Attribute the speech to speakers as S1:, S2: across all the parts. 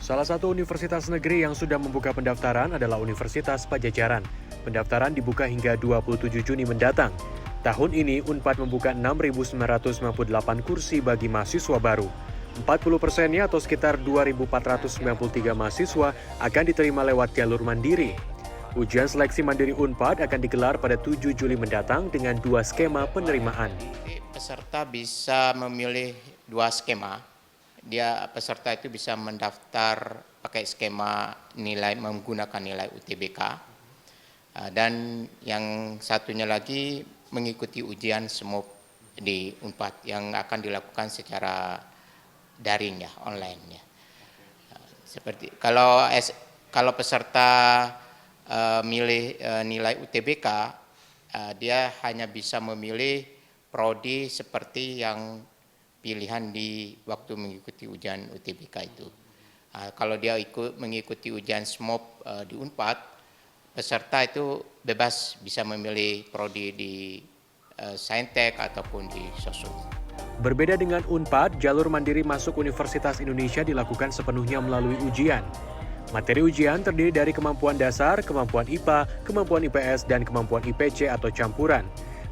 S1: Salah satu universitas negeri yang sudah membuka pendaftaran adalah Universitas Padjadjaran. Pendaftaran dibuka hingga 27 Juni mendatang. Tahun ini, UNPAD membuka 6.958 kursi bagi mahasiswa baru. 40%-nya atau sekitar 2.493 mahasiswa akan diterima lewat jalur mandiri. Ujian seleksi mandiri UNPAD akan digelar pada 7 Juli mendatang dengan 2 skema penerimaan.
S2: Peserta bisa memilih 2 skema. Peserta itu bisa mendaftar pakai skema nilai menggunakan nilai UTBK. Dan yang satunya lagi mengikuti ujian SMOP di UNPAD yang akan dilakukan secara daring ya, online ya. Seperti kalau peserta milih nilai UTBK, dia hanya bisa memilih prodi seperti yang pilihan di waktu mengikuti ujian UTBK itu. Kalau dia mengikuti ujian SMOP di UNPAD, peserta itu bebas bisa memilih prodi di Saintek ataupun di Sosud.
S1: Berbeda dengan UNPAD, jalur mandiri masuk Universitas Indonesia dilakukan sepenuhnya melalui ujian. Materi ujian terdiri dari kemampuan dasar, kemampuan IPA, kemampuan IPS, dan kemampuan IPC atau campuran.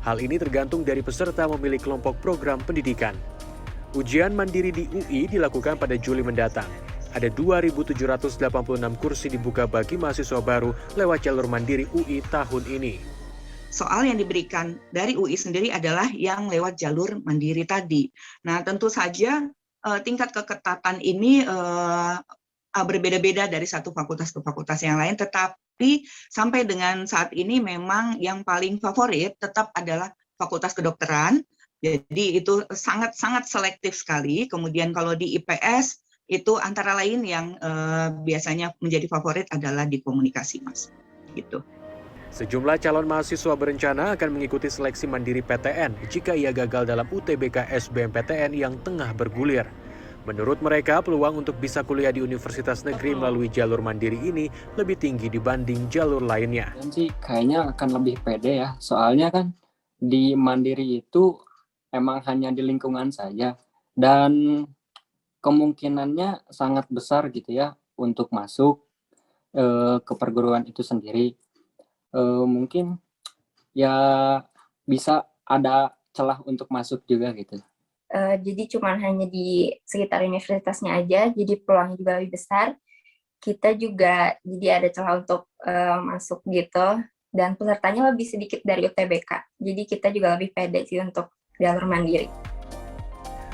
S1: Hal ini tergantung dari peserta memilih kelompok program pendidikan. Ujian mandiri di UI dilakukan pada Juli mendatang. Ada 2.786 kursi dibuka bagi mahasiswa baru lewat jalur mandiri UI tahun ini.
S3: Soal yang diberikan dari UI sendiri adalah yang lewat jalur mandiri tadi. Nah, tentu saja tingkat keketatan ini berbeda-beda dari satu fakultas ke fakultas yang lain, tetapi sampai dengan saat ini memang yang paling favorit tetap adalah Fakultas Kedokteran. Jadi itu sangat-sangat selektif sekali. Kemudian kalau di IPS itu antara lain yang biasanya menjadi favorit adalah di komunikasi, Mas. Gitu.
S1: Sejumlah calon mahasiswa berencana akan mengikuti seleksi mandiri PTN jika ia gagal dalam UTBK SBMPTN yang tengah bergulir. Menurut mereka, peluang untuk bisa kuliah di universitas negeri melalui jalur mandiri ini lebih tinggi dibanding jalur lainnya.
S4: Dan sih kayaknya akan lebih pede ya, soalnya kan di mandiri itu emang hanya di lingkungan saja dan kemungkinannya sangat besar gitu ya untuk masuk ke perguruan itu sendiri. Mungkin ya bisa ada celah untuk masuk juga gitu.
S5: Jadi cuma hanya di sekitar universitasnya aja, jadi peluangnya juga lebih besar. Kita juga jadi ada celah untuk masuk gitu, dan pesertanya lebih sedikit dari UTBK. Jadi kita juga lebih pede sih untuk jalur mandiri.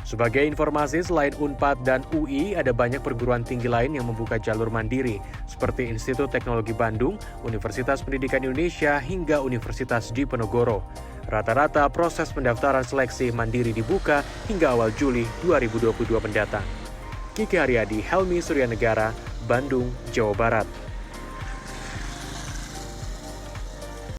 S1: Sebagai informasi, selain UNPAD dan UI, ada banyak perguruan tinggi lain yang membuka jalur mandiri, seperti Institut Teknologi Bandung, Universitas Pendidikan Indonesia, hingga Universitas Diponegoro. Rata-rata proses pendaftaran seleksi mandiri dibuka hingga awal Juli 2022 mendatang. Kiki Haryadi, Helmi Suryanegara, Bandung, Jawa Barat.